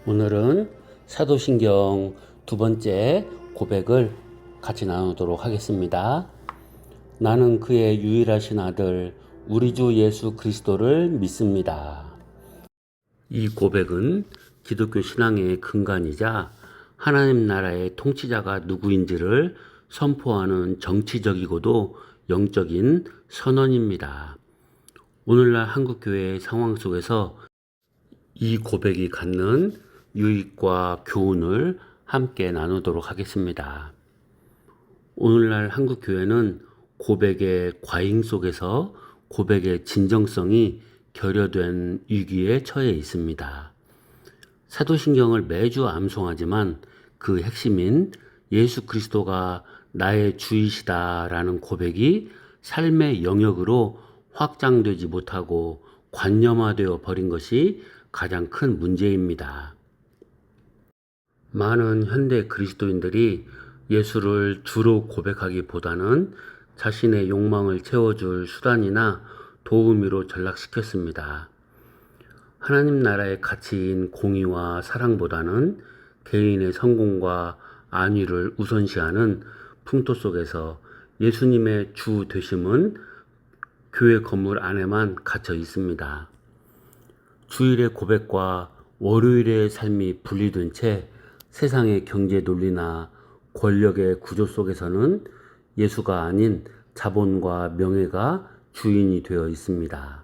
오늘은 사도신경 두 번째 고백을 같이 나누도록 하겠습니다. 나는 그의 유일하신 아들 우리 주 예수 그리스도를 믿습니다. 이 고백은 기독교 신앙의 근간이자 하나님 나라의 통치자가 누구인지를 선포하는 정치적이고도 영적인 선언입니다. 오늘날 한국교회의 상황 속에서 이 고백이 갖는 유익과 교훈을 함께 나누도록 하겠습니다. 오늘날 한국교회는 고백의 과잉 속에서 고백의 진정성이 결여된 위기에 처해 있습니다. 사도신경을 매주 암송하지만 그 핵심인 예수 그리스도가 나의 주이시다라는 고백이 삶의 영역으로 확장되지 못하고 관념화되어 버린 것이 가장 큰 문제입니다. 많은 현대 그리스도인들이 예수를 주로 고백하기보다는 자신의 욕망을 채워줄 수단이나 도우미로 전락시켰습니다. 하나님 나라의 가치인 공의와 사랑보다는 개인의 성공과 안위를 우선시하는 풍토 속에서 예수님의 주 되심은 교회 건물 안에만 갇혀 있습니다. 주일의 고백과 월요일의 삶이 분리된 채 세상의 경제 논리나 권력의 구조 속에서는 예수가 아닌 자본과 명예가 주인이 되어 있습니다.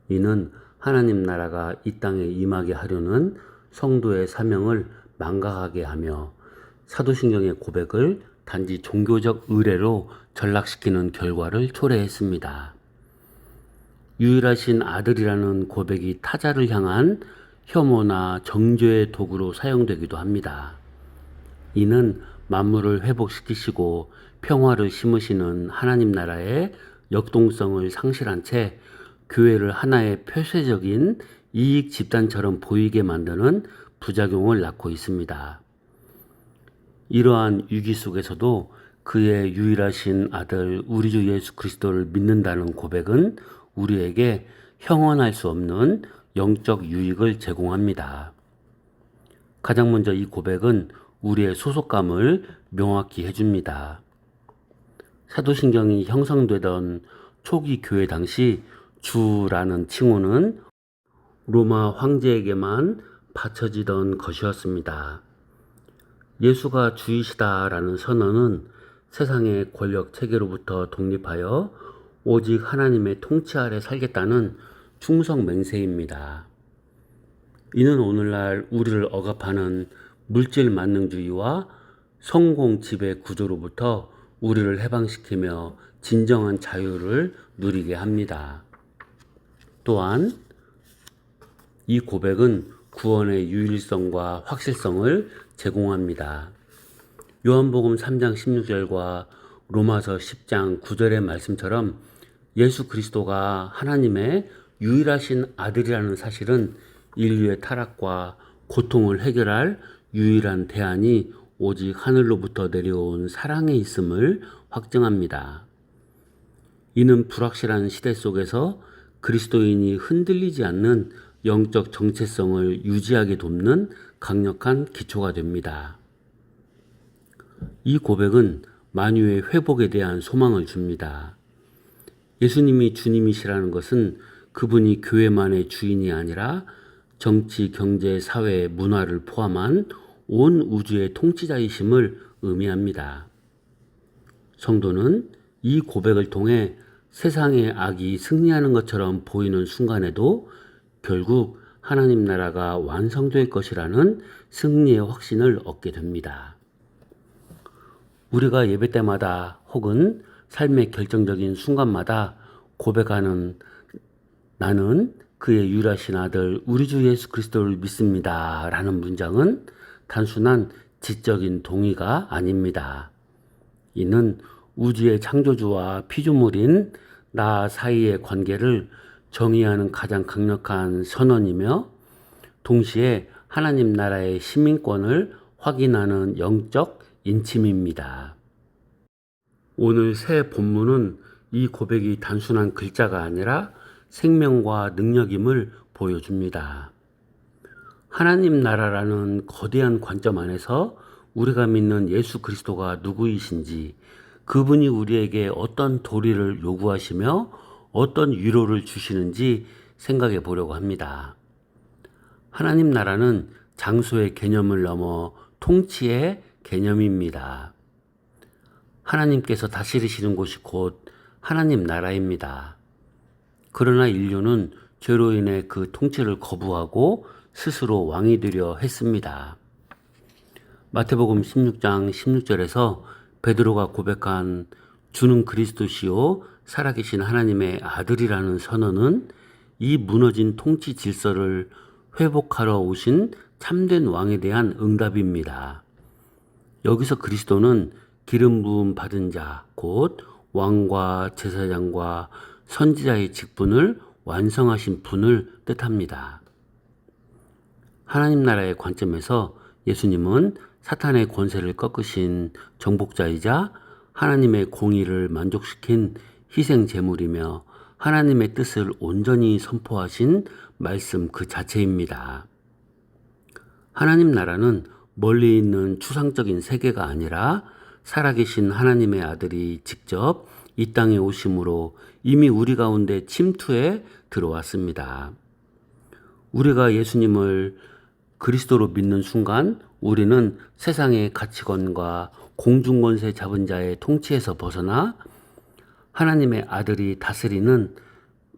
이는 하나님 나라가 이 땅에 임하게 하려는 성도의 사명을 망각하게 하며 사도신경의 고백을 단지 종교적 의례로 전락시키는 결과를 초래했습니다. 유일하신 아들이라는 고백이 타자를 향한 혐오나 정죄의 도구로 사용되기도 합니다. 이는 만물을 회복시키시고 평화를 심으시는 하나님 나라의 역동성을 상실한 채 교회를 하나의 폐쇄적인 이익 집단처럼 보이게 만드는 부작용을 낳고 있습니다. 이러한 위기 속에서도 그의 유일하신 아들 우리 주 예수 그리스도를 믿는다는 고백은 우리에게 형언할 수 없는 영적 유익을 제공합니다. 가장 먼저 이 고백은 우리의 소속감을 명확히 해줍니다. 사도신경이 형성되던 초기 교회 당시 주라는 칭호는 로마 황제에게만 바쳐지던 것이었습니다. 예수가 주이시다라는 선언은 세상의 권력 체계로부터 독립하여 오직 하나님의 통치 아래 살겠다는 충성 맹세입니다. 이는 오늘날 우리를 억압하는 물질 만능주의와 성공 지배 구조로부터 우리를 해방시키며 진정한 자유를 누리게 합니다. 또한 이 고백은 구원의 유일성과 확실성을 제공합니다. 요한복음 3장 16절과 로마서 10장 9절의 말씀처럼 예수 그리스도가 하나님의 유일하신 아들이라는 사실은 인류의 타락과 고통을 해결할 유일한 대안이 오직 하늘로부터 내려온 사랑에 있음을 확증합니다. 이는 불확실한 시대 속에서 그리스도인이 흔들리지 않는 영적 정체성을 유지하게 돕는 강력한 기초가 됩니다. 이 고백은 만유의 회복에 대한 소망을 줍니다. 예수님이 주님이시라는 것은 그분이 교회만의 주인이 아니라 정치, 경제, 사회, 문화를 포함한 온 우주의 통치자이심을 의미합니다. 성도는 이 고백을 통해 세상의 악이 승리하는 것처럼 보이는 순간에도 결국 하나님 나라가 완성될 것이라는 승리의 확신을 얻게 됩니다. 우리가 예배 때마다 혹은 삶의 결정적인 순간마다 고백하는 나는 그의 유일하신 아들 우리 주 예수 그리스도를 믿습니다 라는 문장은 단순한 지적인 동의가 아닙니다. 이는 우주의 창조주와 피조물인 나 사이의 관계를 정의하는 가장 강력한 선언이며 동시에 하나님 나라의 시민권을 확인하는 영적 인침입니다. 오늘 새 본문은 이 고백이 단순한 글자가 아니라 생명과 능력임을 보여줍니다. 하나님 나라라는 거대한 관점 안에서 우리가 믿는 예수 그리스도가 누구이신지, 그분이 우리에게 어떤 도리를 요구하시며 어떤 위로를 주시는지 생각해 보려고 합니다. 하나님 나라는 장소의 개념을 넘어 통치의 개념입니다. 하나님께서 다스리시는 곳이 곧 하나님 나라입니다. 그러나 인류는 죄로 인해 그 통치를 거부하고 스스로 왕이 되려 했습니다. 마태복음 16장 16절에서 베드로가 고백한 주는 그리스도시요 살아계신 하나님의 아들이라는 선언은 이 무너진 통치 질서를 회복하러 오신 참된 왕에 대한 응답입니다. 여기서 그리스도는 기름 부음 받은 자, 곧 왕과 제사장과 선지자의 직분을 완성하신 분을 뜻합니다. 하나님 나라의 관점에서 예수님은 사탄의 권세를 꺾으신 정복자이자 하나님의 공의를 만족시킨 희생 제물이며 하나님의 뜻을 온전히 선포하신 말씀 그 자체입니다. 하나님 나라는 멀리 있는 추상적인 세계가 아니라 살아계신 하나님의 아들이 직접 이 땅에 오심으로 이미 우리 가운데 침투해 들어왔습니다. 우리가 예수님을 그리스도로 믿는 순간 우리는 세상의 가치관과 공중권세 잡은 자의 통치에서 벗어나 하나님의 아들이 다스리는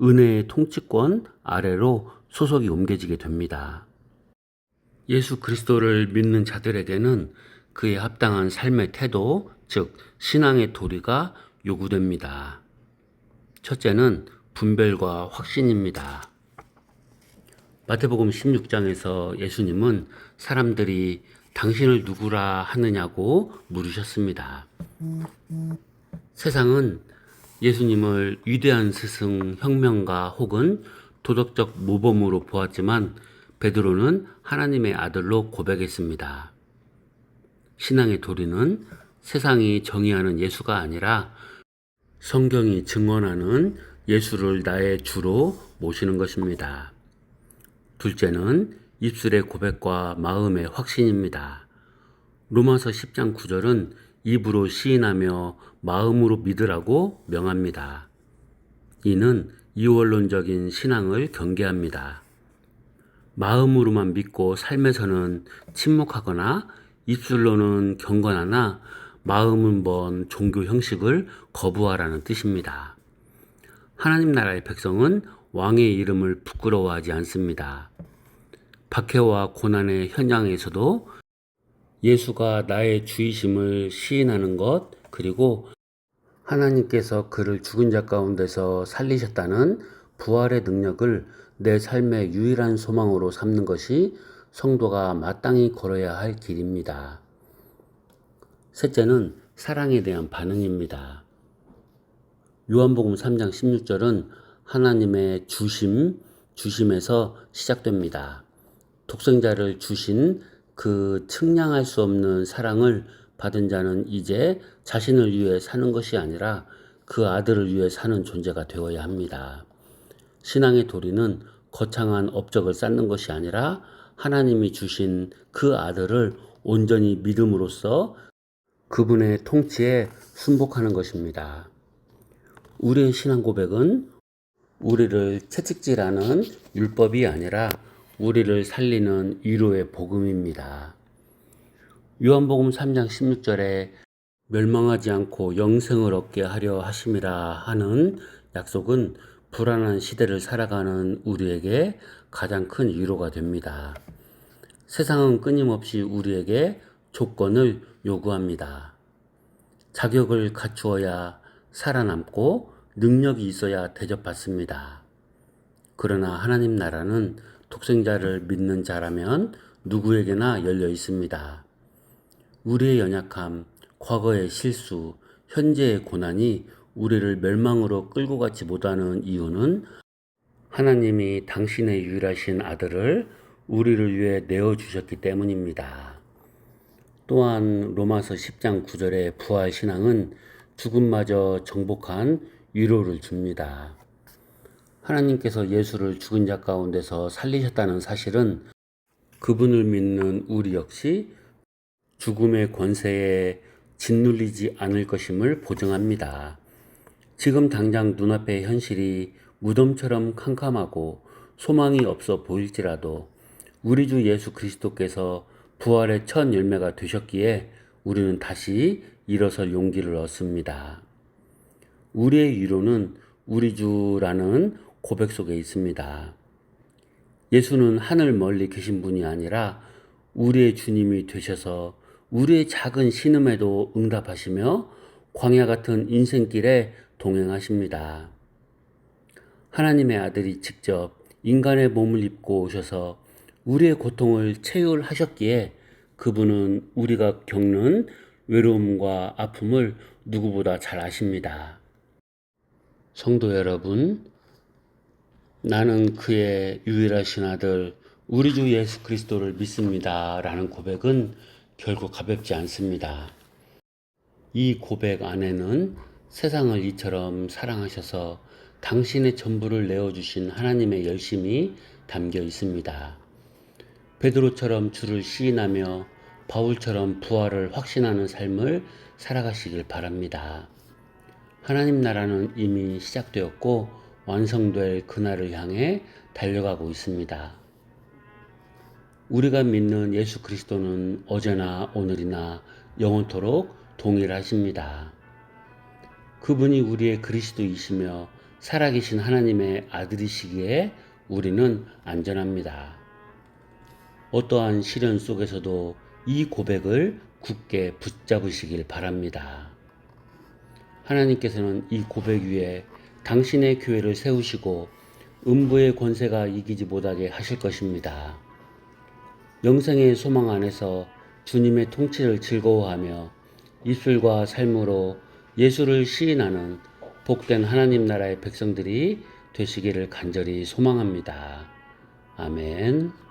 은혜의 통치권 아래로 소속이 옮겨지게 됩니다. 예수 그리스도를 믿는 자들에게는 그에 합당한 삶의 태도, 즉 신앙의 도리가 요구됩니다. 첫째는 분별과 확신입니다. 마태복음 16장에서 예수님은 사람들이 당신을 누구라 하느냐고 물으셨습니다. 세상은 예수님을 위대한 스승, 혁명가 혹은 도덕적 모범으로 보았지만 베드로는 하나님의 아들로 고백했습니다. 신앙의 도리는 세상이 정의하는 예수가 아니라 성경이 증언하는 예수를 나의 주로 모시는 것입니다. 둘째는 입술의 고백과 마음의 확신입니다. 로마서 10장 9절은 입으로 시인하며 마음으로 믿으라고 명합니다. 이는 이원론적인 신앙을 경계합니다. 마음으로만 믿고 삶에서는 침묵하거나 입술로는 경건하나 마음은 먼 종교 형식을 거부하라는 뜻입니다. 하나님 나라의 백성은 왕의 이름을 부끄러워하지 않습니다. 박해와 고난의 현장에서도 예수가 나의 주이심을 시인하는 것, 그리고 하나님께서 그를 죽은 자 가운데서 살리셨다는 부활의 능력을 내 삶의 유일한 소망으로 삼는 것이 성도가 마땅히 걸어야 할 길입니다. 셋째는 사랑에 대한 반응입니다. 요한복음 3장 16절은 하나님의 주심에서 시작됩니다. 독생자를 주신 그 측량할 수 없는 사랑을 받은 자는 이제 자신을 위해 사는 것이 아니라 그 아들을 위해 사는 존재가 되어야 합니다. 신앙의 도리는 거창한 업적을 쌓는 것이 아니라 하나님이 주신 그 아들을 온전히 믿음으로써 그분의 통치에 순복하는 것입니다. 우리의 신앙 고백은 우리를 채찍질하는 율법이 아니라 우리를 살리는 위로의 복음입니다. 요한복음 3장 16절에 멸망하지 않고 영생을 얻게 하려 하심이라 하는 약속은 불안한 시대를 살아가는 우리에게 가장 큰 위로가 됩니다. 세상은 끊임없이 우리에게 조건을 요구합니다. 자격을 갖추어야 살아남고 능력이 있어야 대접받습니다. 그러나 하나님 나라는 독생자를 믿는 자라면 누구에게나 열려 있습니다. 우리의 연약함, 과거의 실수, 현재의 고난이 우리를 멸망으로 끌고 가지 못하는 이유는 하나님이 당신의 유일하신 아들을 우리를 위해 내어주셨기 때문입니다. 또한 로마서 10장 9절의 부활 신앙은 죽음마저 정복한 위로를 줍니다. 하나님께서 예수를 죽은 자 가운데서 살리셨다는 사실은 그분을 믿는 우리 역시 죽음의 권세에 짓눌리지 않을 것임을 보증합니다. 지금 당장 눈앞의 현실이 무덤처럼 캄캄하고 소망이 없어 보일지라도 우리 주 예수 그리스도께서 부활의 첫 열매가 되셨기에 우리는 다시 일어설 용기를 얻습니다. 우리의 위로는 우리 주라는 고백 속에 있습니다. 예수는 하늘 멀리 계신 분이 아니라 우리의 주님이 되셔서 우리의 작은 신음에도 응답하시며 광야 같은 인생길에 동행하십니다. 하나님의 아들이 직접 인간의 몸을 입고 오셔서 우리의 고통을 체휼하셨기에 그분은 우리가 겪는 외로움과 아픔을 누구보다 잘 아십니다. 성도 여러분, 나는 그의 유일하신 아들 우리 주 예수 그리스도를 믿습니다 라는 고백은 결코 가볍지 않습니다. 이 고백 안에는 세상을 이처럼 사랑하셔서 당신의 전부를 내어주신 하나님의 열심이 담겨 있습니다. 베드로처럼 주를 시인하며 바울처럼 부활을 확신하는 삶을 살아가시길 바랍니다. 하나님 나라는 이미 시작되었고 완성될 그날을 향해 달려가고 있습니다. 우리가 믿는 예수 그리스도는 어제나 오늘이나 영원토록 동일하십니다. 그분이 우리의 그리스도이시며 살아계신 하나님의 아들이시기에 우리는 안전합니다. 어떠한 시련 속에서도 이 고백을 굳게 붙잡으시길 바랍니다. 하나님께서는 이 고백 위에 당신의 교회를 세우시고 음부의 권세가 이기지 못하게 하실 것입니다. 영생의 소망 안에서 주님의 통치를 즐거워하며 입술과 삶으로 예수를 시인하는 복된 하나님 나라의 백성들이 되시기를 간절히 소망합니다. 아멘.